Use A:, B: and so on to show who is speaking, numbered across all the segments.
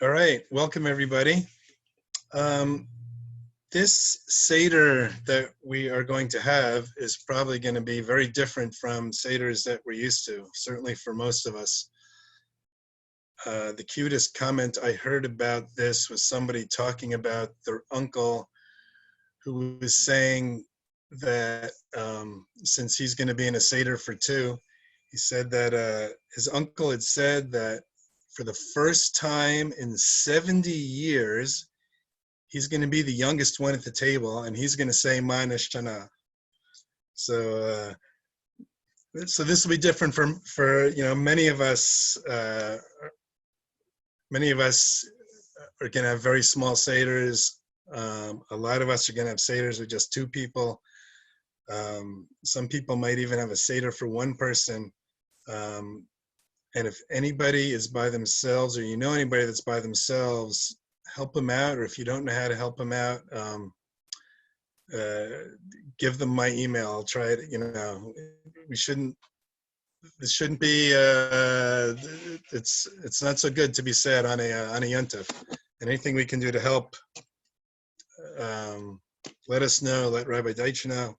A: All right, welcome everybody. Um, this Seder that we are going to have is probably going to be very different from Seders that we're used to, certainly for most of us. The cutest comment I heard about this was somebody talking about their uncle who was saying that since he's going to be in a Seder for two, he said that his uncle had said that for the first time in 70 years, he's going to be the youngest one at the table, and he's going to say "Ma Nishtana." So, so this will be different for many of us. Many of us are going to have very small seders. A lot of us are going to have seders with just two people. Some people might even have a seder for one person. And if anybody is by themselves, or you know anybody that's by themselves, help them out. Or if you don't know how to help them out, give them my email. I'll try it. We shouldn't. This shouldn't be. It's not so good to be sad on a yontif. And anything we can do to help, let us know. Let Rabbi Deitch know.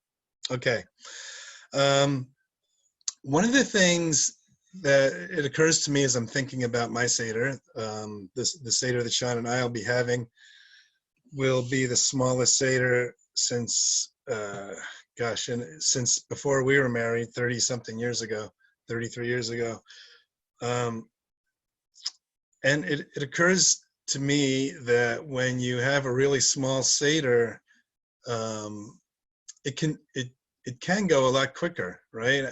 A: Okay. One of the things that it occurs to me as I'm thinking about my Seder, the Seder that Sean and I will be having will be the smallest Seder since, since before we were married, 30-something years ago, 33 years ago. And it occurs to me that when you have a really small Seder, it can go a lot quicker, right?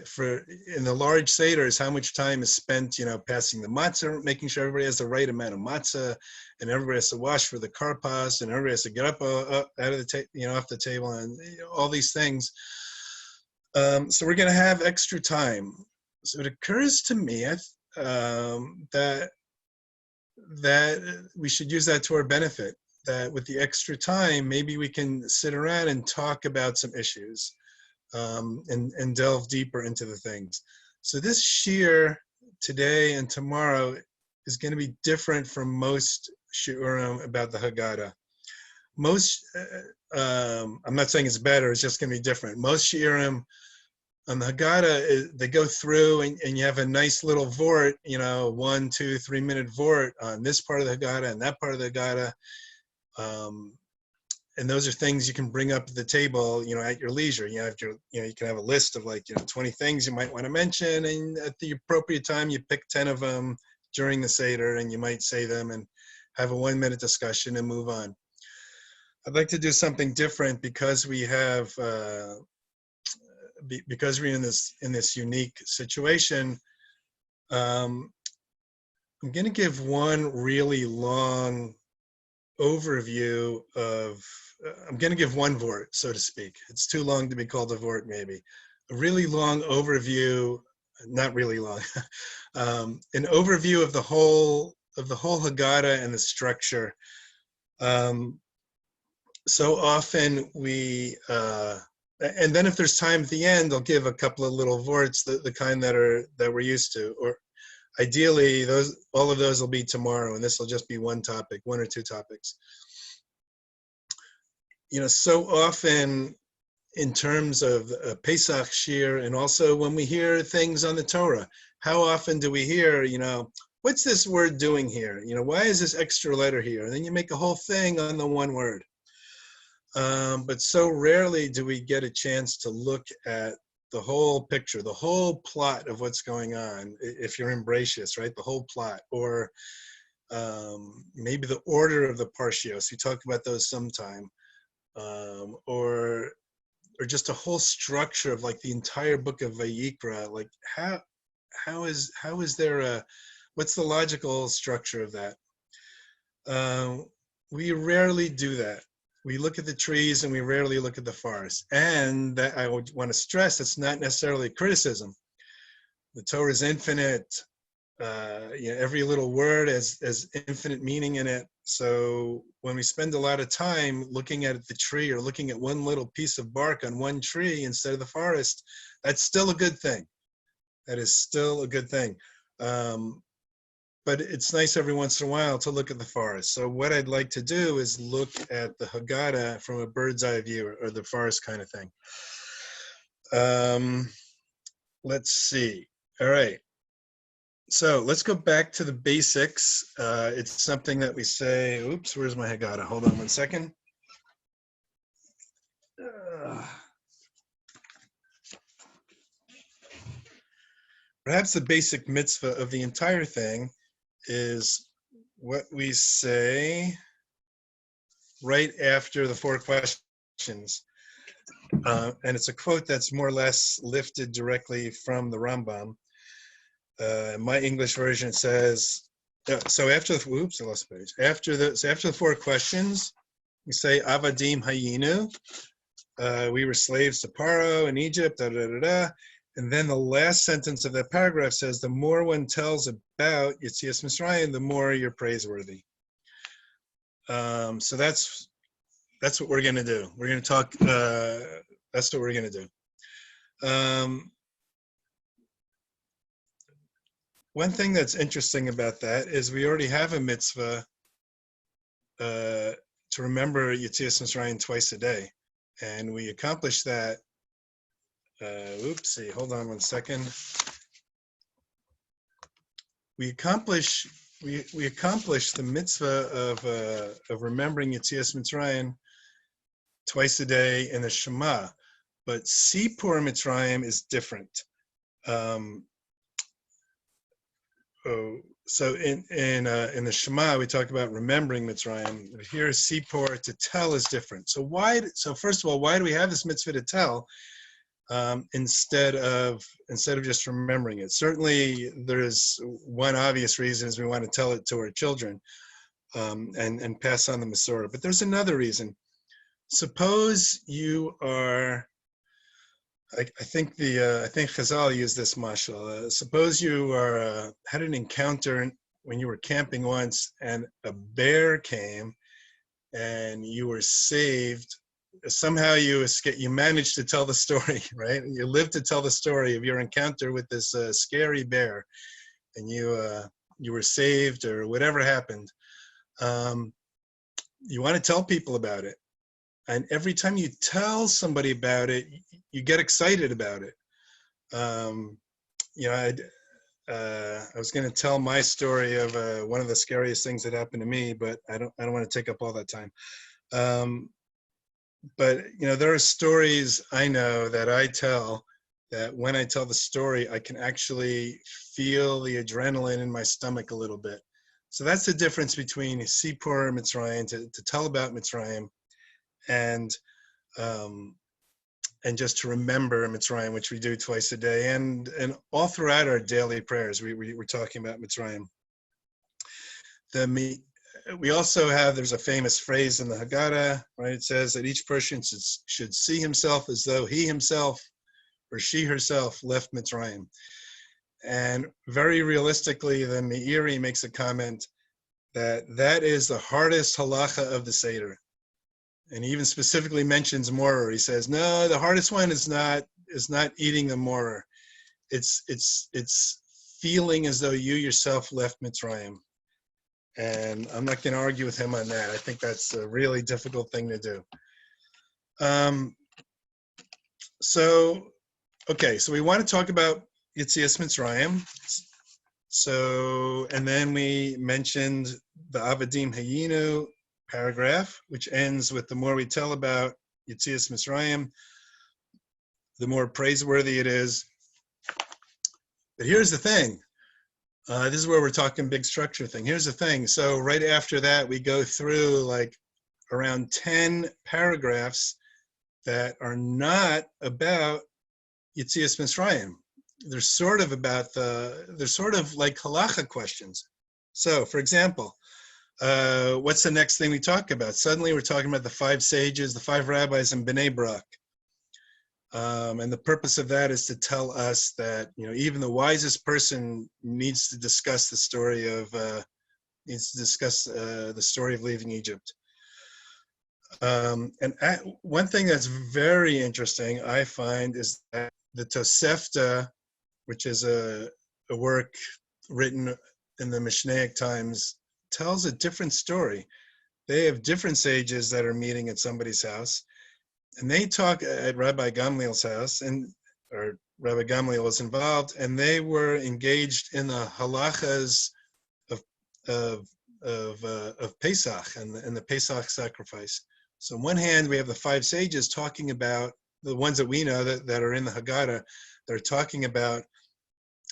A: For in the large seders, how much time is spent, passing the matzah, making sure everybody has the right amount of matzah, and everybody has to wash for the karpas, and everybody has to get up out of the off the table, and all these things. So we're going to have extra time. So it occurs to me that we should use that to our benefit. That with the extra time, maybe we can sit around and talk about some issues, and delve deeper into the things. So this shiur today and tomorrow is going to be different from most shiurim about the Haggada. Most, I'm not saying it's better, it's just going to be different. Most shiurim on the Haggada, they go through and you have a nice little vort, 1, 2, 3 minute vort on this part of the Haggada and that part of the Haggada. And those are things you can bring up to the table, at your leisure. You can have a list of 20 things you might want to mention, and at the appropriate time, you pick 10 of them during the Seder, and you might say them and have a 1-minute discussion and move on. I'd like to do something different because we have, because we're in this unique situation. I'm going to give one really long overview of, I'm going to give one vort, so to speak. It's too long to be called a vort, maybe. A really long overview, not really long, an overview of the whole Haggada and the structure. So often we, and then if there's time at the end, I'll give a couple of little vorts, the kind that we're used to, or ideally all of those will be tomorrow, and this will just be one topic, 1 or 2 topics. So often in terms of Pesach shiur, and also when we hear things on the Torah, how often do we hear, what's this word doing here? Why is this extra letter here? And then you make a whole thing on the one word. But so rarely do we get a chance to look at the whole picture, the whole plot of what's going on, if you're in Bereshis, right? The whole plot, or maybe the order of the parshios. We talk about those sometime, or just a whole structure of the entire book of Vayikra. How is there what's the logical structure of that? We rarely do that. We look at the trees and we rarely look at the forest. And that I would want to stress, it's not necessarily criticism. The Torah is infinite. Every little word has infinite meaning in it. So when we spend a lot of time looking at the tree or looking at one little piece of bark on one tree instead of the forest, that's still a good thing. That is still a good thing. but it's nice every once in a while to look at the forest. So what I'd like to do is look at the Haggada from a bird's eye view, or the forest kind of thing. Let's see. All right. So let's go back to the basics. It's something that we say, oops, where's my Haggada? Hold on one second. Perhaps the basic mitzvah of the entire thing is what we say right after the 4 questions. And it's a quote that's more or less lifted directly from the Rambam. My English version says, so after the, oops, I lost the page. After the 4 questions, we say, Avadim Hayinu, we were slaves to Paro in Egypt, da, da, da, da. And then the last sentence of that paragraph says, the more one tells about Yetzias Mitzrayim, the more you're praiseworthy. So that's what we're going to do. We're going to talk, that's what we're going to do. One thing that's interesting about that is we already have a mitzvah to remember Yetzias Mitzrayim twice a day. And we accomplish that. Oopsie, hold on one second. We accomplish the mitzvah of remembering Yetzias Mitzrayim twice a day in the Shema, but Sipur Mitzrayim is different. So in the Shema we talk about remembering Mitzrayim. Here, Sipur, to tell, is different. So first of all, why do we have this mitzvah to tell? Instead of just remembering it. Certainly there is one obvious reason is we want to tell it to our children and pass on the Masorah. But there's another reason. Suppose you are, I think Chazal used this mashal. Suppose you had an encounter when you were camping once and a bear came and you were saved. Somehow you managed to tell the story, right? You lived to tell the story of your encounter with this scary bear, and you were saved, or whatever happened. You want to tell people about it, and every time you tell somebody about it, you get excited about it. I was going to tell my story of one of the scariest things that happened to me, but I don't want to take up all that time. But there are stories I know that I tell that when I tell the story, I can actually feel the adrenaline in my stomach a little bit. So that's the difference between Sipur Mitzrayim, to tell about Mitzrayim, and just to remember Mitzrayim, which we do twice a day, and all throughout our daily prayers, we're talking about Mitzrayim. We also have, there's a famous phrase in the Haggada, right? It says that each person should see himself as though he himself or she herself left Mitzrayim. And very realistically, the Meiri makes a comment that is the hardest halacha of the Seder. And he even specifically mentions morer. He says, no, the hardest one is not eating the morer. It's feeling as though you yourself left Mitzrayim. And I'm not going to argue with him on that. I think that's a really difficult thing to do. So we want to talk about Yetzias Mitzrayim. So, and then we mentioned the Avadim Hayinu paragraph, which ends with the more we tell about Yetzias Mitzrayim, the more praiseworthy it is. But here's the thing. This is where we're talking big structure thing. Here's the thing. So right after that, we go through like around 10 paragraphs that are not about Yetzias Mitzrayim. They're sort of like halacha questions. So for example, what's the next thing we talk about? Suddenly we're talking about the 5 sages, the 5 rabbis, and Bnei Brak. And the purpose of that is to tell us that, even the wisest person needs to discuss the story of leaving Egypt. One thing that's very interesting, I find, is that the Tosefta, which is a work written in the Mishnaic times tells a different story. They have different sages that are meeting at somebody's house, and they talk at Rabbi Gamliel's house, or Rabbi Gamliel was involved, and they were engaged in the halachas of of of Pesach and the Pesach sacrifice. So on one hand, we have the five sages talking about the ones that we know that are in the Haggada. They're talking about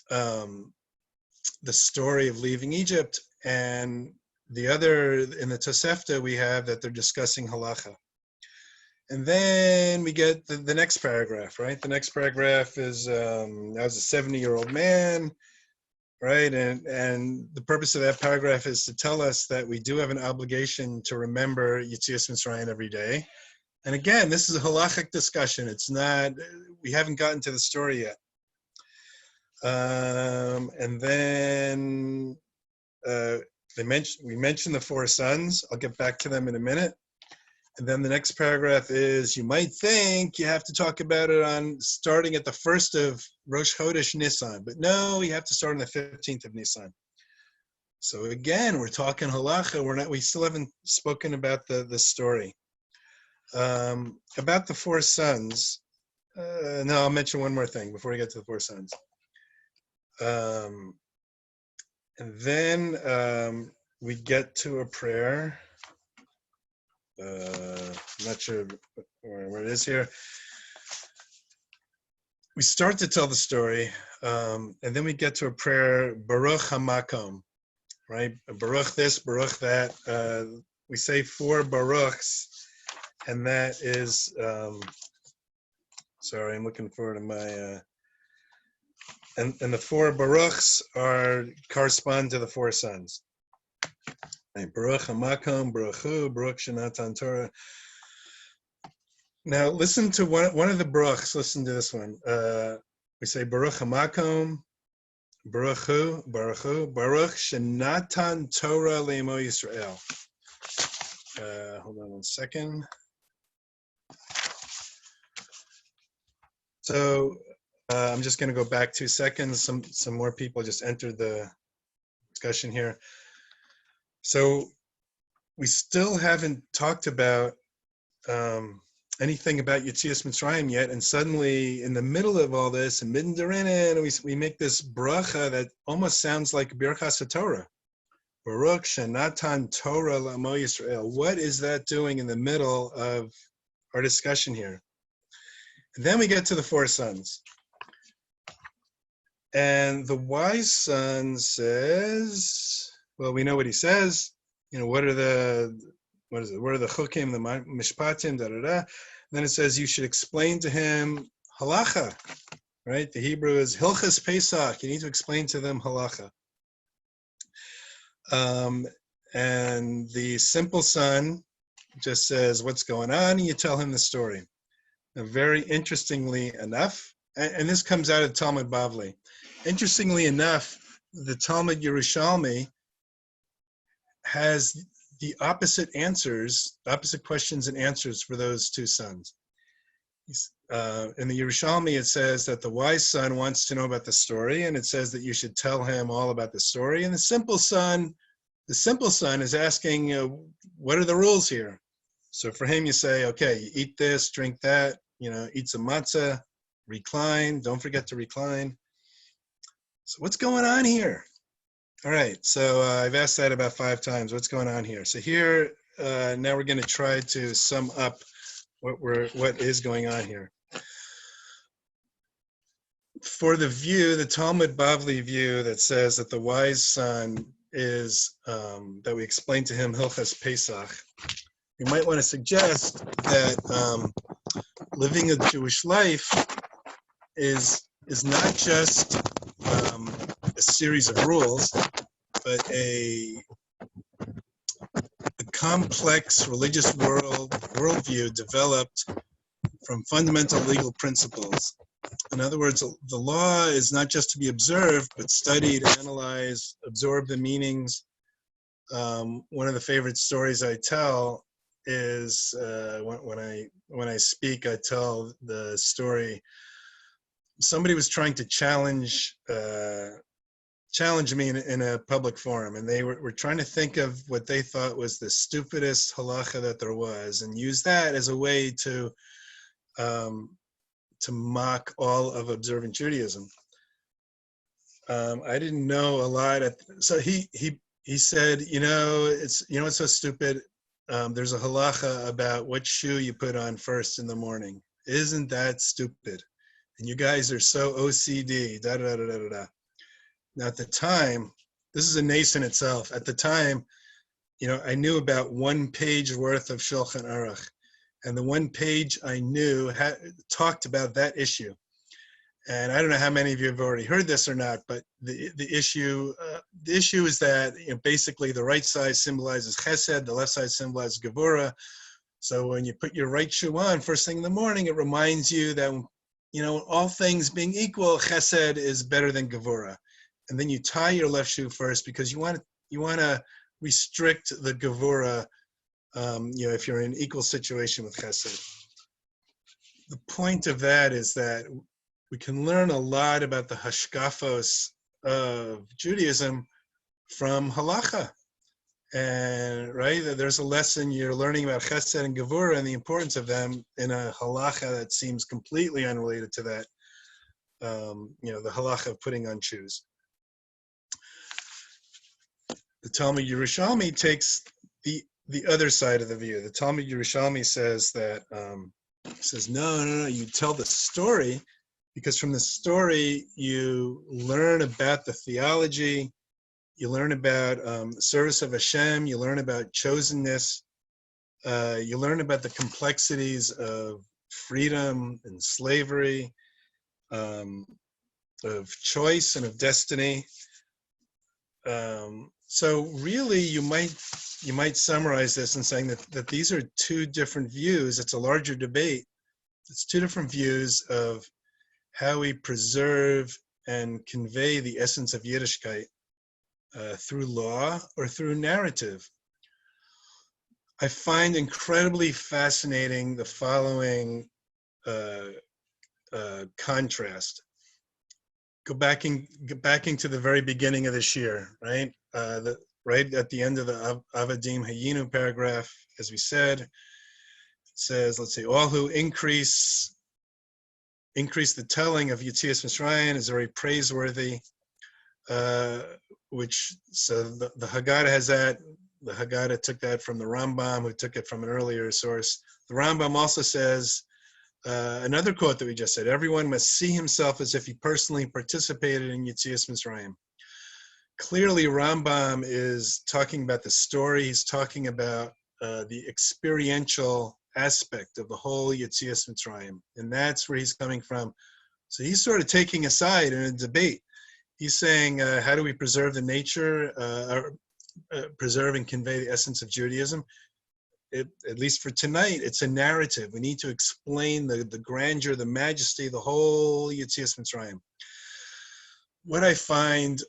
A: the story of leaving Egypt, and the other in the Tosefta we have that they're discussing halacha. And then we get the next paragraph, right? The next paragraph is I was a 70-year-old man, right? And the purpose of that paragraph is to tell us that we do have an obligation to remember Yetzias Mitzrayim every day. And again, this is a halachic discussion. It's not, we haven't gotten to the story yet. And then we mentioned the four sons. I'll get back to them in a minute. And then the next paragraph is, you might think you have to talk about it on starting at the 1st of Rosh Chodesh Nisan, but no, you have to start on the 15th of Nisan. So again, we're talking halacha. We still haven't spoken about the story. About the four sons. No, I'll mention one more thing before we get to the four sons. And then we get to a prayer. I'm not sure where it is here. We start to tell the story, and then we get to a prayer, Baruch HaMakom, right? Baruch this, Baruch that. We say four Baruchs, and that is, sorry, I'm looking forward to my, and the four Baruchs correspond to the four sons. Baruch HaMakom, Baruch Hu, Baruch Shenatan Torah. Now listen to one of the Baruchs. Listen to this one. We say Baruch HaMakom, Baruch Hu, Baruch Shenatan Torah Le'emo Yisrael. Hold on one second. So I'm just going to go back 2 seconds. Some more people just entered the discussion here. So we still haven't talked about anything about Yetzias Mitzrayim yet, and suddenly in the middle of all this, and mitten derinen, we make this bracha that almost sounds like Birchas HaTorah. Baruch Shenatan Torah L'Amo Yisrael. What is that doing in the middle of our discussion here? And then we get to the four sons. And the wise son says, well, we know what he says. You know, what are the chukim, the mishpatim, da. Then it says you should explain to him halacha, right? The Hebrew is hilchas Pesach. You need to explain to them halacha. And the simple son just says, what's going on? And you tell him the story. Now, very interestingly enough, and this comes out of Talmud Bavli. Interestingly enough, the Talmud Yerushalmi has the opposite questions and answers for those two sons. In the Yerushalmi, it says that the wise son wants to know about the story, and it says that you should tell him all about the story. And the simple son is asking, what are the rules here? So for him, you say, okay, you eat this, drink that, eat some matzah, recline, don't forget to recline. So what's going on here? All right, so I've asked that about 5 times. What's going on here? So here, now we're going to try to sum up what is going on here. For the Talmud Bavli view that says that the wise son is, that we explain to him Hilchas Pesach, you might want to suggest that living a Jewish life is not just a series of rules, but a complex religious worldview developed from fundamental legal principles. In other words, the law is not just to be observed, but studied, analyzed, absorb the meanings. One of the favorite stories I tell is when I speak, I tell the story. Somebody was trying to challenge challenged me in a public forum, and they were trying to think of what they thought was the stupidest halacha that there was, and use that as a way to mock all of observant Judaism. I didn't know a lot. So he said, it's so stupid. There's a halacha about what shoe you put on first in the morning. Isn't that stupid? And you guys are so OCD. Da da da da da da. Now at the time, this is a nascent itself. At the time, I knew about 1 page worth of Shulchan Aruch, and the 1 page I knew talked about that issue. And I don't know how many of you have already heard this or not, but the issue is that basically the right side symbolizes Chesed, the left side symbolizes Gevurah. So when you put your right shoe on first thing in the morning, it reminds you that all things being equal, Chesed is better than Gevurah. And then you tie your left shoe first because you want to restrict the Gevurah. If you're in an equal situation with Chesed. The point of that is that we can learn a lot about the hashkafos of Judaism from halacha. And there's a lesson you're learning about Chesed and Gevurah and the importance of them in a halacha that seems completely unrelated to that. The halacha of putting on shoes. The Talmud Yerushalmi takes the other side of the view. The Talmud Yerushalmi says that no, you tell the story, because from the story you learn about the theology, you learn about the service of Hashem, you learn about chosenness, you learn about the complexities of freedom and slavery, of choice and of destiny. So really, you might summarize this in saying that these are 2 different views. It's a larger debate. It's 2 different views of how we preserve and convey the essence of Yiddishkeit through law or through narrative. I find incredibly fascinating the following contrast. Go back into the very beginning of this year, right? Right at the end of the Avadim Hayinu paragraph, as we said, it says, let's see, all who increase the telling of Yetzias Mitzrayim is very praiseworthy. So the Haggada has that. The Haggada took that from the Rambam, who took it from an earlier source. The Rambam also says, another quote that we just said, everyone must see himself as if he personally participated in Yetzias Mitzrayim. Clearly, Rambam is talking about the story. He's talking about the experiential aspect of the whole Yetzias Mitzrayim, and that's where he's coming from. So he's sort of taking a side in a debate. He's saying, how do we preserve the nature, preserve and convey the essence of Judaism? At least for tonight, it's a narrative. We need to explain the grandeur, the majesty, the whole Yetzias Mitzrayim. What I find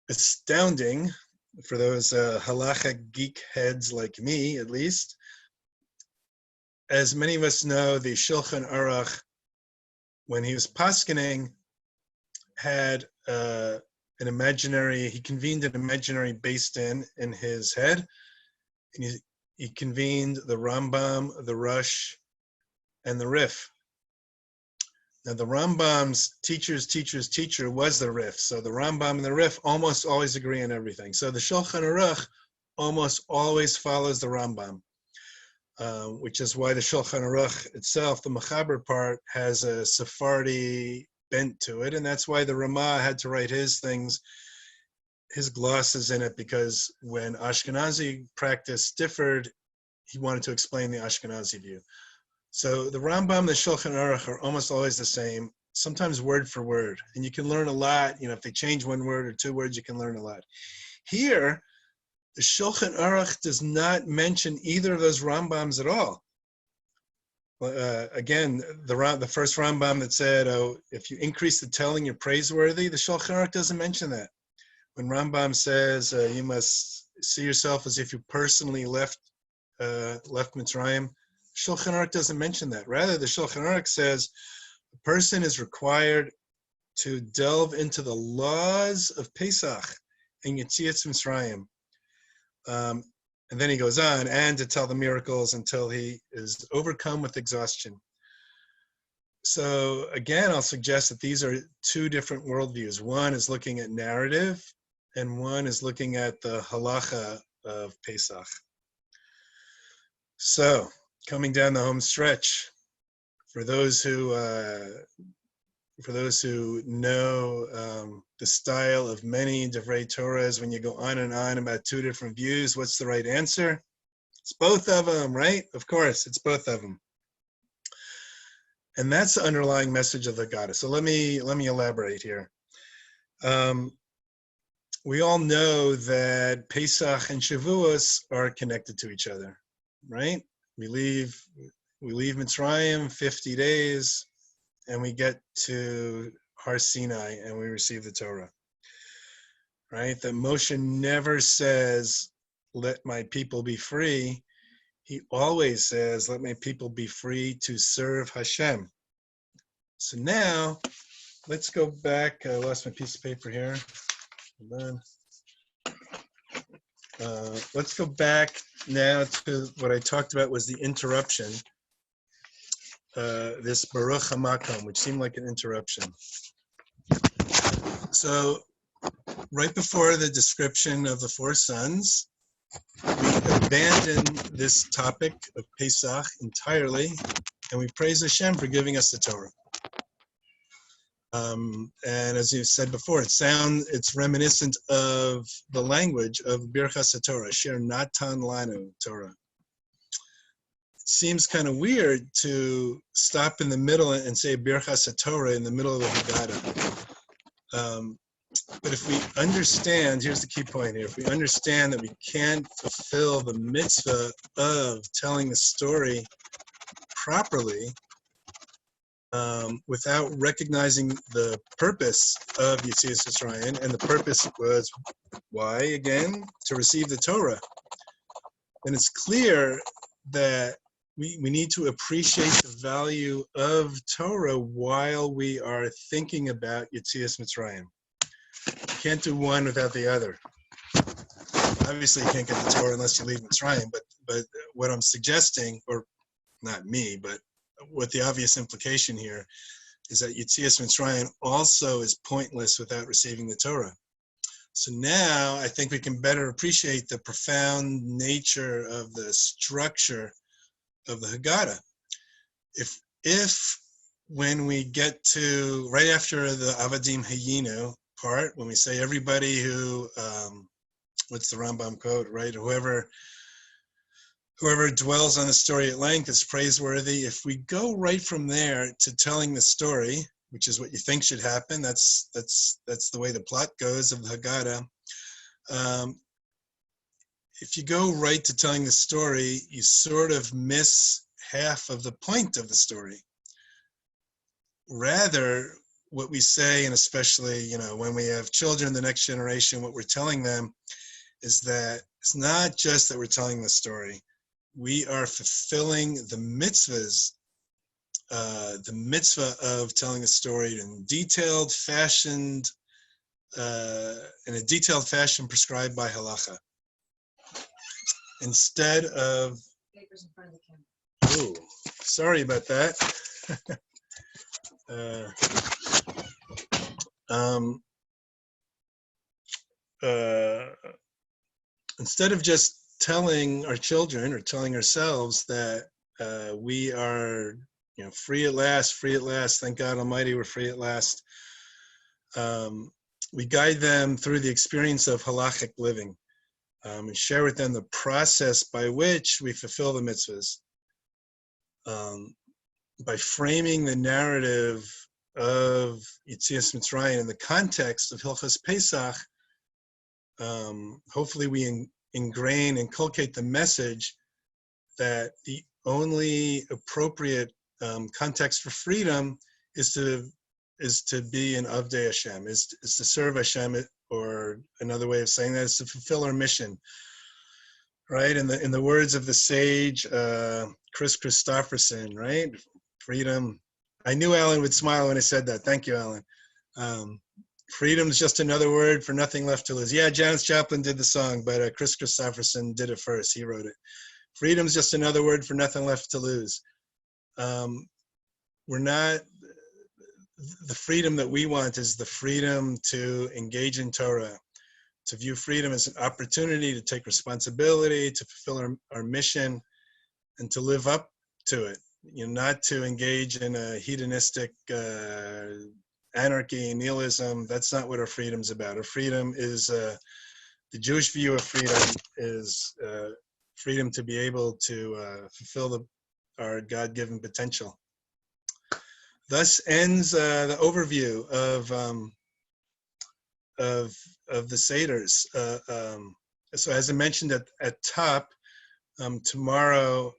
A: astounding for those halacha geek heads like me, at least, as many of us know, the Shulchan Aruch, when he was paskening, had he convened an imaginary beis din in his head, and he convened the Rambam, the Rosh, and the Rif. Now the Rambam's teacher's teacher's teacher was the Rif, so the Rambam and the Rif almost always agree on everything. So the Shulchan Aruch almost always follows the Rambam, which is why the Shulchan Aruch itself, the Mechaber part, has a Sephardi bent to it, and that's why the Ramah had to write his things, his glosses in it, because when Ashkenazi practice differed, he wanted to explain the Ashkenazi view. So the Rambam and the Shulchan Aruch are almost always the same, sometimes word for word, and you can learn a lot. If they change 1 word or 2 words, you can learn a lot. Here, the Shulchan Aruch does not mention either of those Rambams at all. Again, the first Rambam that said, "Oh, if you increase the telling, you're praiseworthy," the Shulchan Aruch doesn't mention that. When Rambam says you must see yourself as if you personally left Mitzrayim, Shulchan Aruch doesn't mention that. Rather, the Shulchan Aruch says the person is required to delve into the laws of Pesach and Yetzias Mitzrayim. And then he goes on, and to tell the miracles until he is overcome with exhaustion. So again, I'll suggest that these are two different worldviews. One is looking at narrative, and one is looking at the halacha of Pesach. So, coming down the home stretch, for those who know the style of many Divrei Torahs, when you go on and on about two different views, what's the right answer? It's both of them, right? Of course, it's both of them. And that's the underlying message of the Haggada. So let me elaborate here. We all know that Pesach and Shavuos are connected to each other, right? We leave Mitzrayim 50 days, and we get to Har Sinai, and we receive the Torah, right? That Moshe never says, "Let my people be free." He always says, "Let my people be free to serve Hashem." So now, let's go back. I lost my piece of paper here. Hold on. Let's go back now to what I talked about was the interruption. This Baruch HaMakom, which seemed like an interruption. So, right before the description of the four sons, we abandon this topic of Pesach entirely, and we praise Hashem for giving us the Torah. And as you said before, it's reminiscent of the language of Birchas HaTorah, Asher Natan Lanu Torah. It seems kind of weird to stop in the middle and say Birchas HaTorah in the middle of the Haggada. But if we understand, here's the key point here, if we understand that we can't fulfill the mitzvah of telling the story properly, without recognizing the purpose of Yetzias Mitzrayim, and the purpose was, why, again? To receive the Torah. And it's clear that we need to appreciate the value of Torah while we are thinking about Yetzias Mitzrayim. You can't do one without the other. Obviously, you can't get the Torah unless you leave Mitzrayim, but what I'm suggesting, or not me, but what the obvious implication here is that Yetzias Mitzrayim also is pointless without receiving the Torah. So now I think we can better appreciate the profound nature of the structure of the Haggada. If when we get to, right after the Avadim Hayinu part, when we say everybody who, what's the Rambam quote, right? Whoever dwells on the story at length is praiseworthy. If we go right from there to telling the story, which is what you think should happen, that's the way the plot goes of the Haggada. If you go right to telling the story, you sort of miss half of the point of the story. Rather, what we say, and especially, when we have children, the next generation, what we're telling them is that it's not just that we're telling the story. We are fulfilling the mitzvahs, the mitzvah of telling a story in a detailed fashion prescribed by halacha. Instead of,
B: Papers in front of the camera.
A: Oh, sorry about that. Instead of just telling our children or telling ourselves that we are, free at last, thank God Almighty, we're free at last. We guide them through the experience of halachic living, and share with them the process by which we fulfill the mitzvahs. By framing the narrative of Yetzias Mitzrayim in the context of Hilchos Pesach, hopefully we inculcate the message that the only appropriate context for freedom is to be an Avdei Hashem, is to serve Hashem, or another way of saying that is to fulfill our mission. Right? In the words of the sage Chris Christopherson, right? Freedom. I knew Alan would smile when I said that. Thank you, Alan. Freedom's just another word for nothing left to lose. Yeah, Janis Joplin did the song, but Chris Christopherson did it first. He wrote it. Freedom's just another word for nothing left to lose. We're not, the freedom that we want is the freedom to engage in Torah, to view freedom as an opportunity to take responsibility, to fulfill our mission, and to live up to it. You know, not to engage in a hedonistic anarchy, nihilism. That's not what our freedom's about. Our freedom is, the Jewish view of freedom is freedom to be able to fulfill our God-given potential. Thus ends the overview of the Seders. So as I mentioned at top, tomorrow's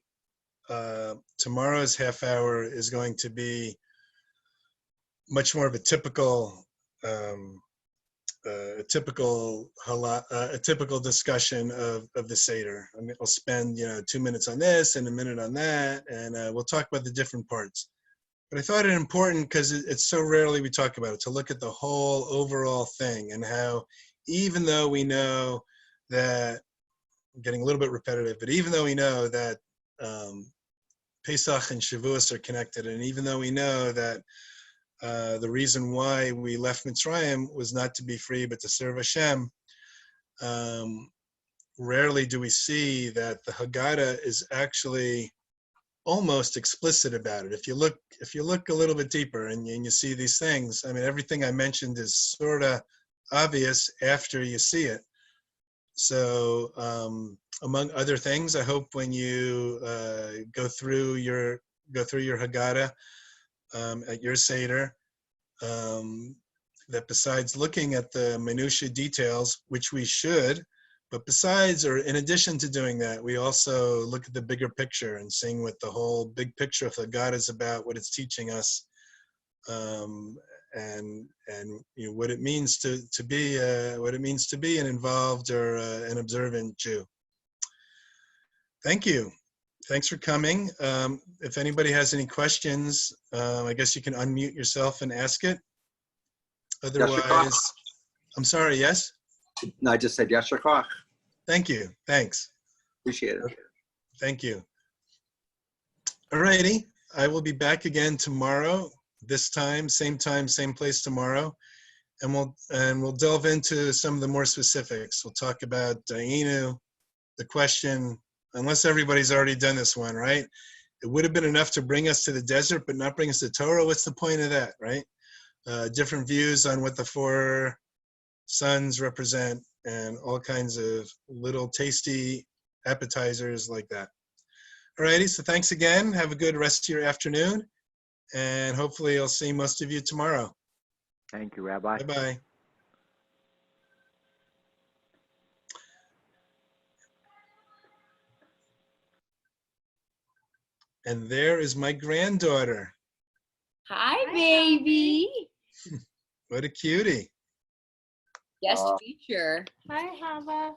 A: half hour is going to be much more of a typical discussion of the Seder. I mean, I'll spend 2 minutes on this and a minute on that, and we'll talk about the different parts. But I thought it important because it's so rarely we talk about it, to look at the whole overall thing and how, even though we know that, I'm getting a little bit repetitive, but even though we know that Pesach and Shavuos are connected, and even though we know that the reason why we left Mitzrayim was not to be free, but to serve Hashem, rarely do we see that the Haggada is actually almost explicit about it. If you look a little bit deeper and you see these things, I mean, everything I mentioned is sort of obvious after you see it. So among other things, I hope when you go through your Haggada at your Seder, that besides looking at the minutiae details, which we should, but besides, or in addition to doing that, we also look at the bigger picture and seeing what the whole big picture of Haggada is about, what it's teaching us, and what it means to be an involved or an observant Jew. Thank you. Thanks for coming. If anybody has any questions, I guess you can unmute yourself and ask it. Otherwise, I'm sorry, yes?
C: No, I just said Yasher Koach.
A: Thank you. Thanks.
C: Appreciate it.
A: Thank you. All righty. I will be back again tomorrow, this time, same place tomorrow. And we'll delve into some of the more specifics. We'll talk about Dayenu, the question, unless everybody's already done this one, right? It would have been enough to bring us to the desert, but not bring us to Torah. What's the point of that, right? Different views on what the 4 sons represent and all kinds of little tasty appetizers like that. All righty, so thanks again. Have a good rest of your afternoon. And hopefully I'll see most of you tomorrow.
D: Thank you, Rabbi.
A: Bye-bye. And there is my granddaughter.
E: Hi, baby.
A: What a cutie.
E: Yes, teacher.
B: Hi, Hava.